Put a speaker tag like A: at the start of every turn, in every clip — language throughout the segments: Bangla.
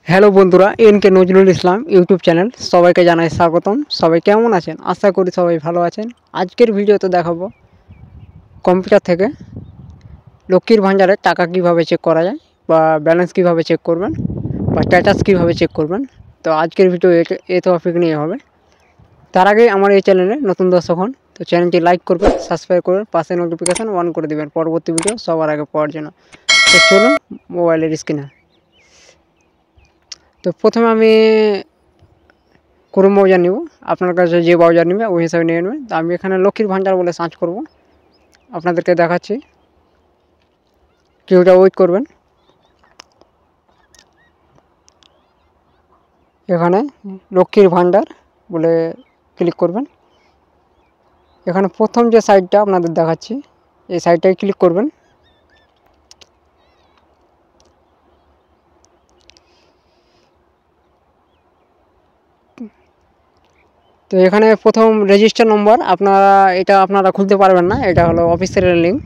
A: হ্যালো বন্ধুরা, NK Nazrul Islam YouTube channel সবাইকে জানাই স্বাগতম। সবাই কেমন আছেন? আশা করি সবাই ভালো আছেন। আজকের ভিডিওতে দেখাবো কম্পিউটার থেকে লক্ষ্মীর ভাণ্ডারের টাকা কিভাবে চেক করা যায়, বা ব্যালেন্স কিভাবে চেক করবেন, বা স্ট্যাটাস কিভাবে চেক করবেন। তো আজকের ভিডিও এই টপিক নিয়ে হবে। তার আগে আমার এই চ্যানেলে নতুন দর্শক হন তো চ্যানেলটি লাইক করবেন, সাবস্ক্রাইব করবেন, পাশে নোটিফিকেশান অন করে দেবেন পরবর্তী ভিডিও সবার আগে পাওয়ার জন্য। তো চলুন মোবাইলের স্ক্রিনে। তো প্রথমে আমি ক্রোম ব্রাউজার নিব, আপনার কাছে যে ব্রাউজার নেবে ওই হিসাবে নিয়ে নেবেন। তো আমি এখানে লক্ষ্মীর ভাণ্ডার বলে সার্চ করব, আপনাদেরকে দেখাচ্ছি। কিছুটা ওয়েট করবেন। এখানে লক্ষ্মীর ভাণ্ডার বলে ক্লিক করবেন। এখানে প্রথম যে সাইটটা আপনাদের দেখাচ্ছি এই সাইটটায় ক্লিক করবেন। তো এখানে প্রথম রেজিস্টার নম্বর আপনারা খুলতে পারবেন না, এটা হলো অফিসিয়াল লিঙ্ক,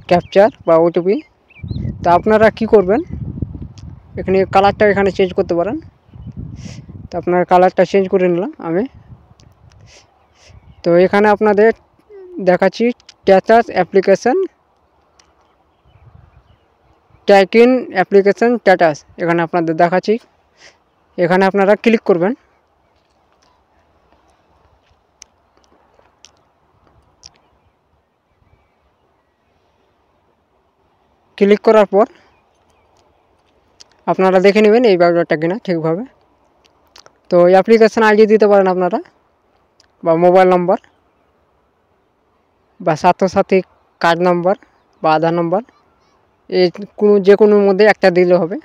A: ক্যাপচার বা ওটিপি। তো আপনারা কি করবেন, এখানে কালারটা এখানে চেঞ্জ করতে পারেন। তো আপনার কালারটা চেঞ্জ করে নিলাম আমি। তো এখানে আপনাদের দেখাচ্ছি status application track in application status, এখানে আপনাদের দেখাচ্ছি। এখানে আপনারা ক্লিক করবেন। ক্লিক করার পর আপনারা দেখে নেবেন এই ব্রাউজারটা কিনা ঠিকভাবে। তো এই অ্যাপ্লিকেশান আইডি দিতে পারেন আপনারা, বা মোবাইল নম্বর, বা স্বাস্থ্যসাথী কার্ড নম্বর, বা আধার নম্বর, এই যে কোনোর মধ্যে একটা দিলে হবে।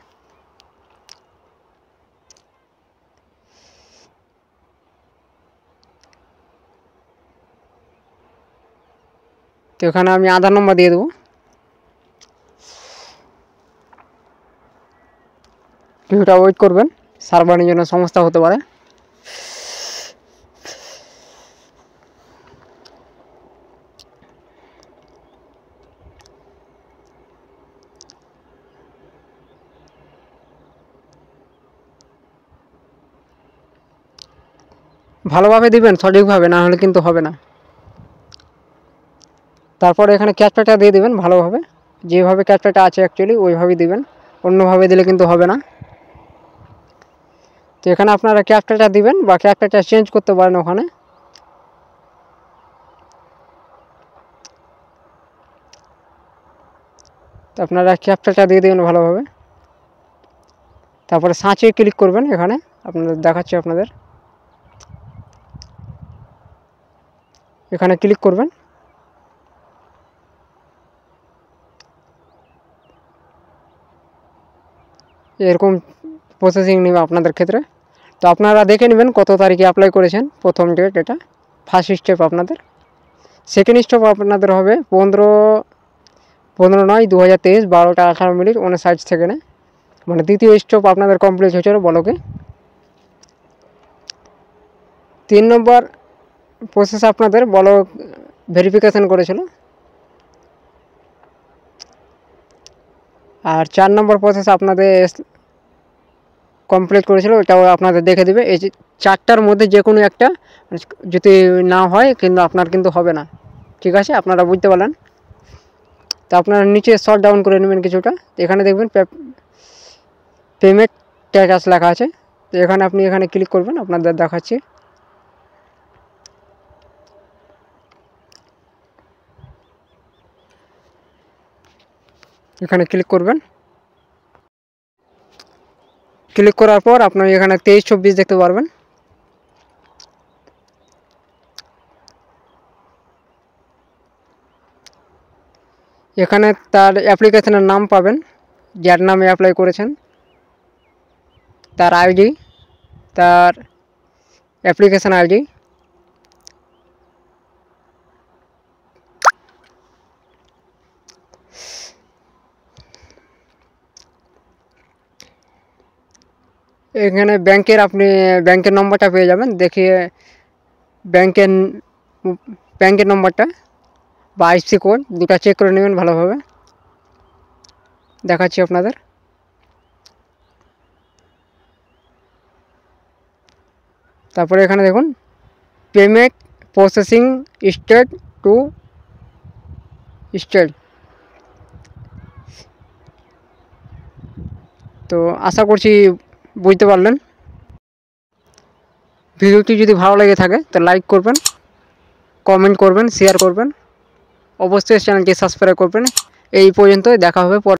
A: তো এখানে আমি আধার নম্বর দিয়ে দেবো। কিছুটা ওয়েট করবেন, সার্ভারের জন্য সমস্যা হতে পারে। ভালোভাবে দিবেন, সঠিকভাবে, না হলে কিন্তু হবে না। তারপর এখানে ক্যাপচাটা দিয়ে দিবেন ভালোভাবে, যেভাবে ক্যাপচাটা আছে অ্যাকচুয়ালি ওইভাবেই দিবেন, অন্যভাবে দিলে কিন্তু হবে না। তো এখানে আপনারা ক্যাপচাটা দিবেন, বা ক্যাপচাটা চেঞ্জ করতে পারেন ওখানে। তো আপনারা ক্যাপচাটা দিয়ে দেবেন ভালোভাবে। তারপরে সার্চে ক্লিক করবেন। এখানে আপনাদের দেখাচ্ছি, আপনাদের এখানে ক্লিক করবেন। এরকম প্রসেসিং নেবে আপনাদের ক্ষেত্রে। তো আপনারা দেখে নেবেন কত তারিখে অ্যাপ্লাই করেছেন। প্রথম ডেট এটা ফার্স্ট স্টেপ আপনাদের। সেকেন্ড স্টেপ আপনাদের হবে 15/9/2023 12:18:59 সেকেন্ডে, মানে দ্বিতীয় স্টেপ আপনাদের কমপ্লিট হয়েছিল বলকে। 3 নম্বর প্রসেস আপনাদের বলক ভেরিফিকেশান করেছিল। আর 4 নম্বর প্রসেস আপনাদের কমপ্লিট করেছিল, ওটাও আপনাদের দেখে দেবে। এই যে 4টার মধ্যে যে কোনো একটা যদি না হয় কিন্তু আপনার কিন্তু হবে না। ঠিক আছে, আপনারা বুঝতে পারলেন। তো আপনারা নিচে শর্ট ডাউন করে নেবেন কিছুটা। এখানে দেখবেন পেমেন্ট স্ট্যাটাস লেখা আছে। তো এখানে আপনি এখানে ক্লিক করবেন, আপনাদের দেখাচ্ছি। এখানে ক্লিক করবেন। ক্লিক করার পর আপনার এখানে 23/24 দেখতে পারবেন। এখানে তার অ্যাপ্লিকেশনের নাম পাবেন, যার নামে অ্যাপ্লাই করেছেন, তার আইডি, তার অ্যাপ্লিকেশন আইডি, এখানে ব্যাংকের নম্বরটা পেয়ে যাবেন। দেখিয়ে ব্যাংকের নম্বরটা বা আইএফএসসি কোড দুটো চেক করে নেবেন ভালোভাবে। দেখাচ্ছি আপনাদের। তারপরে এখানে দেখুন payment processing state to state. তো আশা করছি বুঝতে পারলেন। ভিডিওটি যদি ভালো লেগে থাকে তো লাইক করবেন, কমেন্ট করবেন, শেয়ার করবেন, অবশ্যই চ্যানেলটি সাবস্ক্রাইব করবেন। এই পর্যন্তই, দেখা হবে পরে।